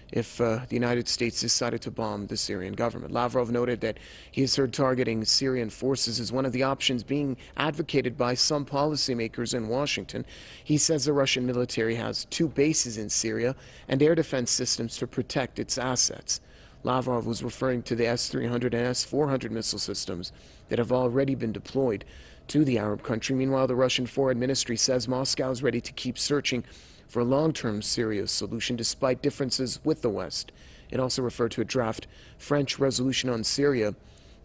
If the United States decided to bomb the Syrian government. Lavrov noted that he has heard targeting Syrian forces as one of the options being advocated by some policymakers in Washington. He says the Russian military has 2 bases in Syria and air defense systems to protect its assets. Lavrov was referring to the S-300 and S-400 missile systems that have already been deployed to the Arab country. Meanwhile, the Russian Foreign Ministry says Moscow is ready to keep searching for a long-term Syria solution despite differences with the West. It also referred to a draft French resolution on Syria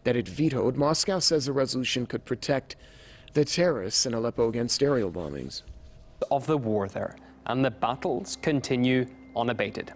that it vetoed. Moscow says the resolution could protect the terrorists in Aleppo against aerial bombings. Of the war there, and the battles continue unabated.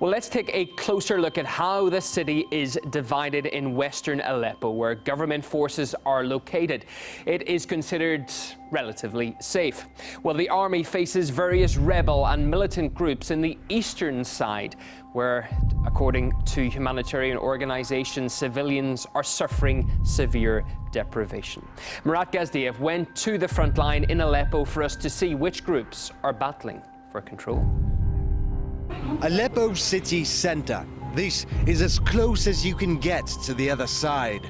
Well, let's take a closer look at how the city is divided in western Aleppo, where government forces are located. It is considered relatively safe. Well, the army faces various rebel and militant groups in the eastern side, where, according to humanitarian organizations, civilians are suffering severe deprivation. Murat Gazdiev went to the front line in Aleppo for us to see which groups are battling for control. Aleppo city center. This is as close as you can get to the other side.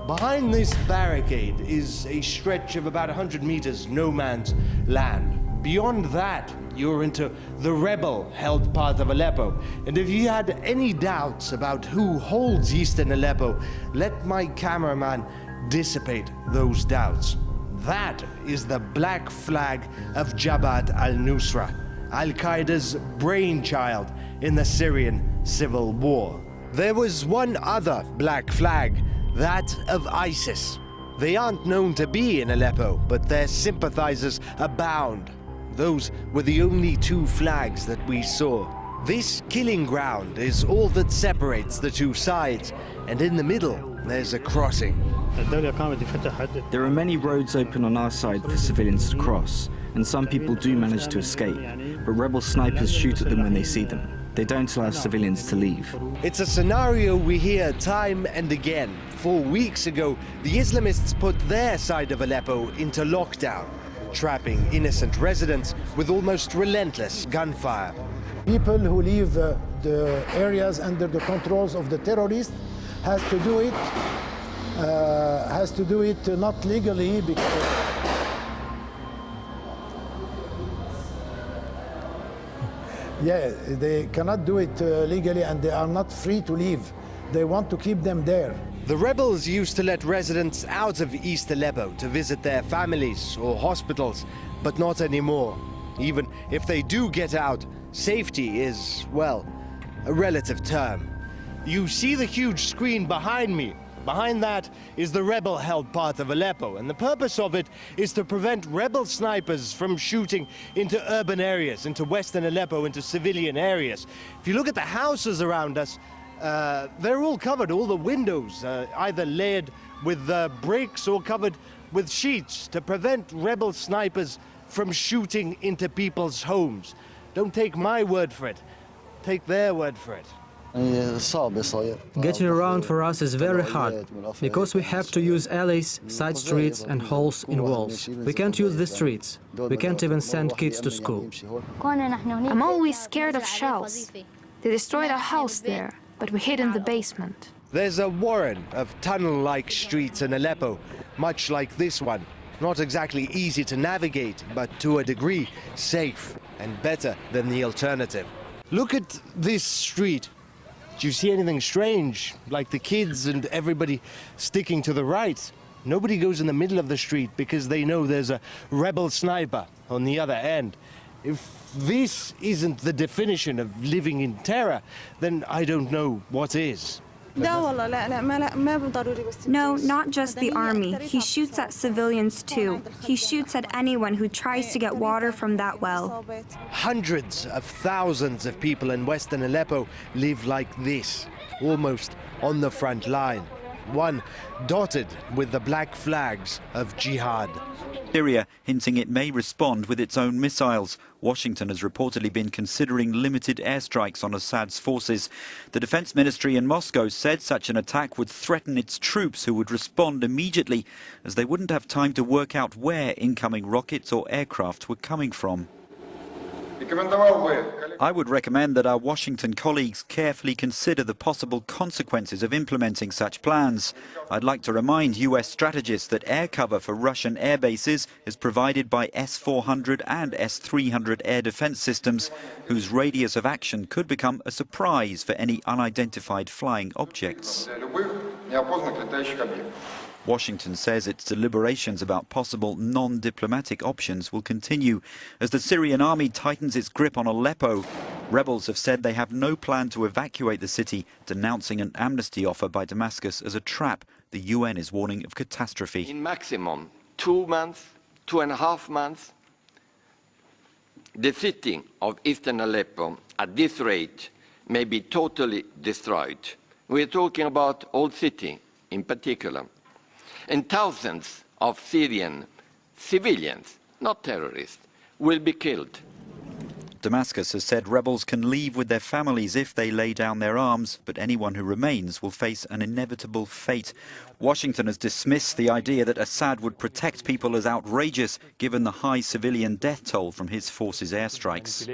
Behind this barricade is a stretch of about 100 meters no man's land. Beyond that, you're into the rebel-held part of Aleppo. And if you had any doubts about who holds eastern Aleppo, let my cameraman dissipate those doubts. That is the black flag of Jabhat al-Nusra, Al-Qaeda's brainchild in the Syrian civil war. There was one other black flag, that of ISIS. They aren't known to be in Aleppo, but their sympathizers abound. Those were the only 2 flags that we saw. This killing ground is all that separates the 2 sides, and in the middle, there's a crossing. There are many roads open on our side for civilians to cross, and some people do manage to escape, but rebel snipers shoot at them when they see them. They don't allow civilians to leave. It's a scenario we hear time and again. 4 weeks ago, the Islamists put their side of Aleppo into lockdown, trapping innocent residents with almost relentless gunfire. People who leave the areas under the controls of the terrorists has to do it not legally, because they cannot do it legally, and they are not free to leave. They want to keep them there. The rebels used to let residents out of East Aleppo to visit their families or hospitals, but not anymore. Even if they do get out, safety is, well, a relative term. You see the huge screen behind me. Behind that is the rebel-held part of Aleppo, and the purpose of it is to prevent rebel snipers from shooting into urban areas, into western Aleppo, into civilian areas. If you look at the houses around us, they're all covered, all the windows, either layered with bricks or covered with sheets to prevent rebel snipers from shooting into people's homes. Don't take my word for it, take their word for it. Getting around for us is very hard, because we have to use alleys, side streets and holes in walls. We can't use the streets. We can't even send kids to school. I'm always scared of shells. They destroyed our house there, but we hid in the basement. There's a warren of tunnel-like streets in Aleppo, much like this one. Not exactly easy to navigate, but to a degree safe and better than the alternative. Look at this street. Do you see anything strange, like the kids and everybody sticking to the right? Nobody goes in the middle of the street because they know there's a rebel sniper on the other end. If this isn't the definition of living in terror, then I don't know what is. No, not just the army. He shoots at civilians too. He shoots at anyone who tries to get water from that well. Hundreds of thousands of people in western Aleppo live like this, almost on the front line. One dotted with the black flags of jihad. Syria hinting it may respond with its own missiles. Washington has reportedly been considering limited airstrikes on Assad's forces. The defense ministry in Moscow said such an attack would threaten its troops, who would respond immediately, as they wouldn't have time to work out where incoming rockets or aircraft were coming from. I would recommend that our Washington colleagues carefully consider the possible consequences of implementing such plans. I'd like to remind US strategists that air cover for Russian air bases is provided by S-400 and S-300 air defense systems, whose radius of action could become a surprise for any unidentified flying objects. Washington says its deliberations about possible non-diplomatic options will continue as the Syrian army tightens its grip on Aleppo. Rebels have said they have no plan to evacuate the city, denouncing an amnesty offer by Damascus as a trap. The UN is warning of catastrophe. In maximum 2 months, 2.5 months, the city of eastern Aleppo at this rate may be totally destroyed. We're talking about old city in particular. And thousands of Syrian civilians, not terrorists, will be killed. Damascus has said rebels can leave with their families if they lay down their arms, but anyone who remains will face an inevitable fate. Washington has dismissed the idea that Assad would protect people as outrageous, given the high civilian death toll from his forces' airstrikes.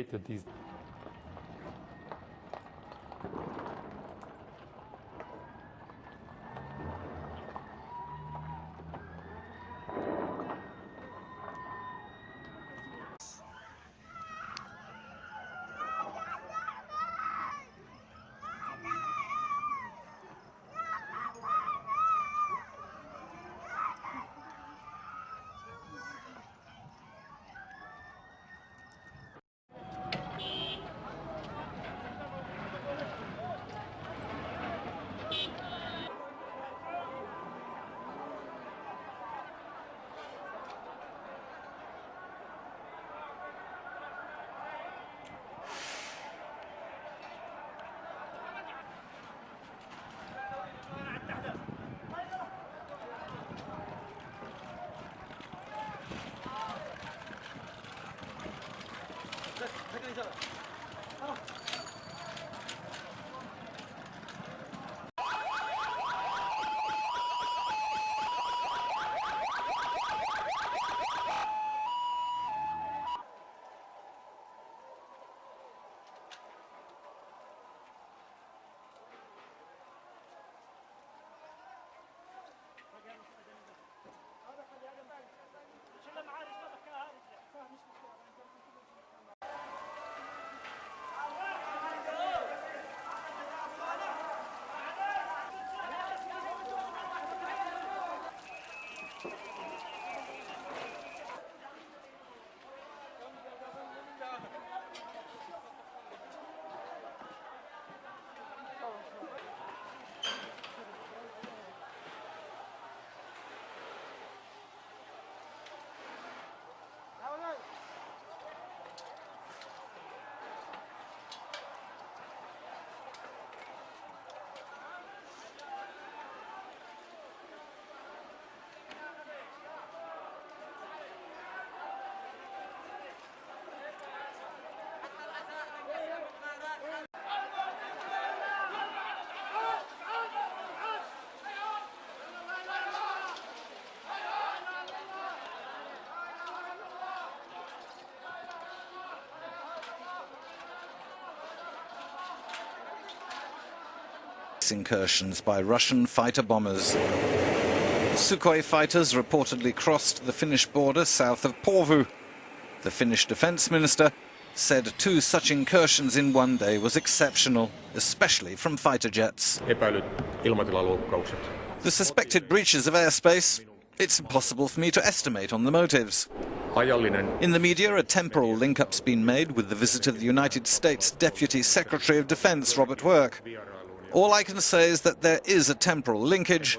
Incursions by Russian fighter bombers. Sukhoi fighters reportedly crossed the Finnish border south of Porvoo. The Finnish defense minister said 2 such incursions in one day was exceptional, especially from fighter jets. The suspected breaches of airspace, it's impossible for me to estimate on the motives. In the media, a temporal link-up's been made with the visit of the United States Deputy Secretary of Defense, Robert Work. All I can say is that there is a temporal linkage,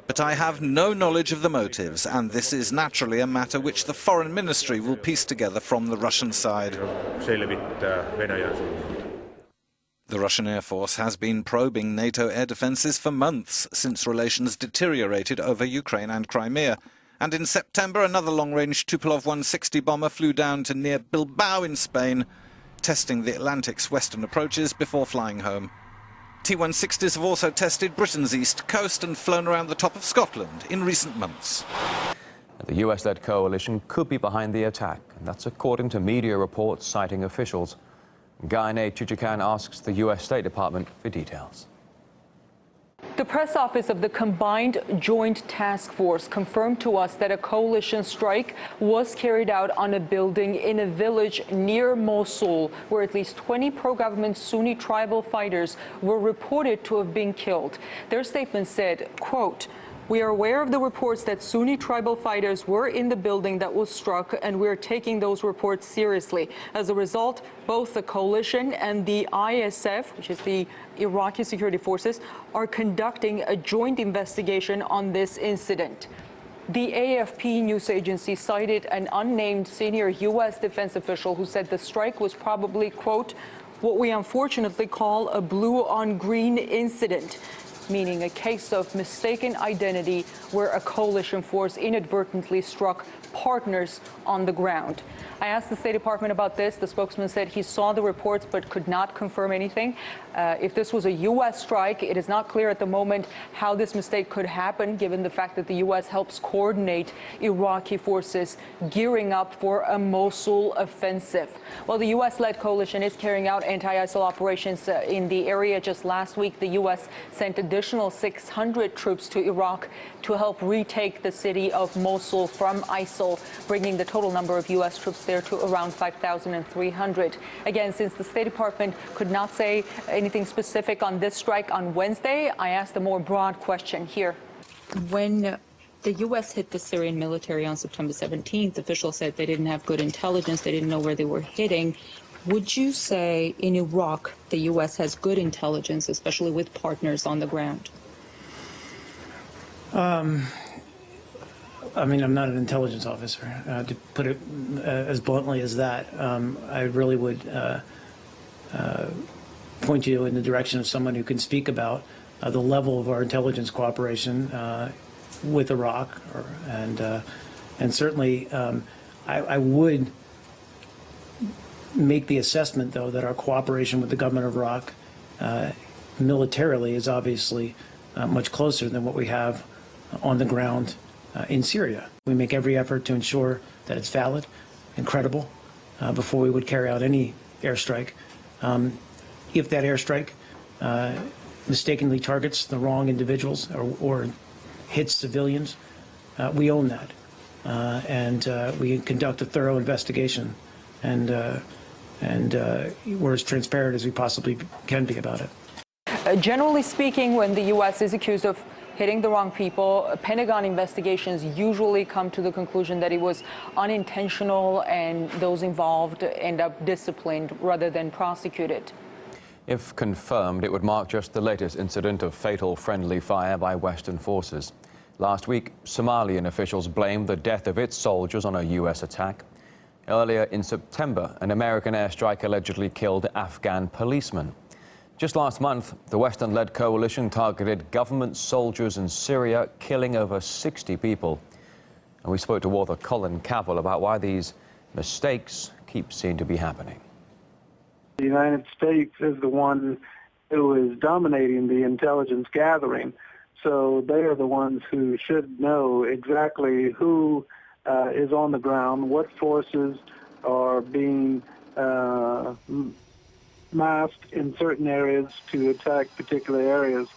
but I have no knowledge of the motives, and this is naturally a matter which the Foreign Ministry will piece together from the Russian side. The Russian Air Force has been probing NATO air defences for months since relations deteriorated over Ukraine and Crimea. And in September, another long-range Tupolev 160 bomber flew down to near Bilbao in Spain, testing the Atlantic's western approaches before flying home. T-160s have also tested Britain's east coast and flown around the top of Scotland in recent months. The US-led coalition could be behind the attack, and that's according to media reports citing officials. Gayane Chichikan asks the US State Department for details. The press office of the Combined Joint Task Force confirmed to us that a coalition strike was carried out on a building in a village near Mosul, where at least 20 pro-government Sunni tribal fighters were reported to have been killed. Their statement said, quote, "We are aware of the reports that Sunni tribal fighters were in the building that was struck, and we are taking those reports seriously. As a result, both the coalition and the ISF, which is the Iraqi security forces, are conducting a joint investigation on this incident." The AFP news agency cited an unnamed senior U.S. defense official who said the strike was probably, quote, "what we unfortunately call a blue-on-green incident," meaning a case of mistaken identity where a coalition force inadvertently struck partners on the ground. I asked the State Department about this. The spokesman said he saw the reports but could not confirm anything. If this was a U.S. strike, it is not clear at the moment how this mistake could happen, given the fact that the U.S. helps coordinate Iraqi forces gearing up for a Mosul offensive. Well, the U.S.-led coalition is carrying out anti-ISIL operations in the area. Just last week, the U.S. sent additional 600 troops to Iraq to help retake the city of Mosul from ISIL, bringing the total number of U.S. troops there to around 5,300. Again, since the State Department could not say anything specific on this strike on Wednesday, I asked a more broad question here. When the U.S. hit the Syrian military on September 17th, officials said they didn't have good intelligence, they didn't know where they were hitting. Would you say in Iraq the U.S. has good intelligence, especially with partners on the ground? I mean, I'm not an intelligence officer, to put it as bluntly as that. I really would point you in the direction of someone who can speak about the level of our intelligence cooperation with Iraq, and certainly I would make the assessment, though, that our cooperation with the government of Iraq militarily is obviously much closer than what we have on the ground in Syria. We make every effort to ensure that it's valid and credible before we would carry out any airstrike. If that airstrike mistakenly targets the wrong individuals or hits civilians, we own that. And we conduct a thorough investigation, and we're as transparent as we possibly can be about it. Generally speaking, when the U.S. is accused of hitting the wrong people, Pentagon investigations usually come to the conclusion that it was unintentional and those involved end up disciplined rather than prosecuted. If confirmed, it would mark just the latest incident of fatal friendly fire by Western forces. Last week, Somalian officials blamed the death of its soldiers on a U.S. attack. Earlier in September, an American airstrike allegedly killed Afghan policemen. Just last month, the Western-led coalition targeted government soldiers in Syria, killing over 60 people. And we spoke to author Colin Cavill about why these mistakes keep seeming to be happening. The United States is the one who is dominating the intelligence gathering, so they are the ones who should know exactly who is on the ground, what forces are being masked in certain areas to attack particular areas.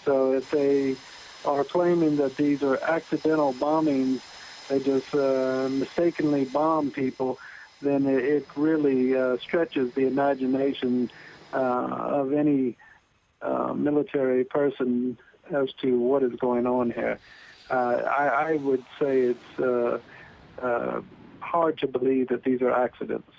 So if they are claiming that these are accidental bombings, they just mistakenly bomb people, then it really stretches the imagination of any military person as to what is going on here. I would say it's hard to believe that these are accidents.